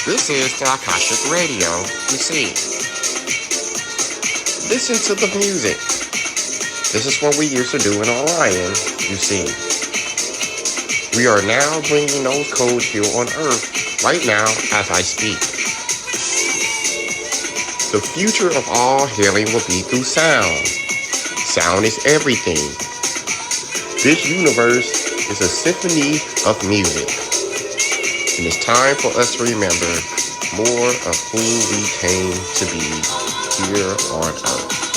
This is the Akashic Radio, you see. Listen to the music. This is what we used to do in Orion, you see. We are now bringing those codes here on Earth right now as I speak. The future of all healing will be through sound. Sound is everything. This universe is a symphony of music. And it's time for us to remember more of who we came to be here on Earth.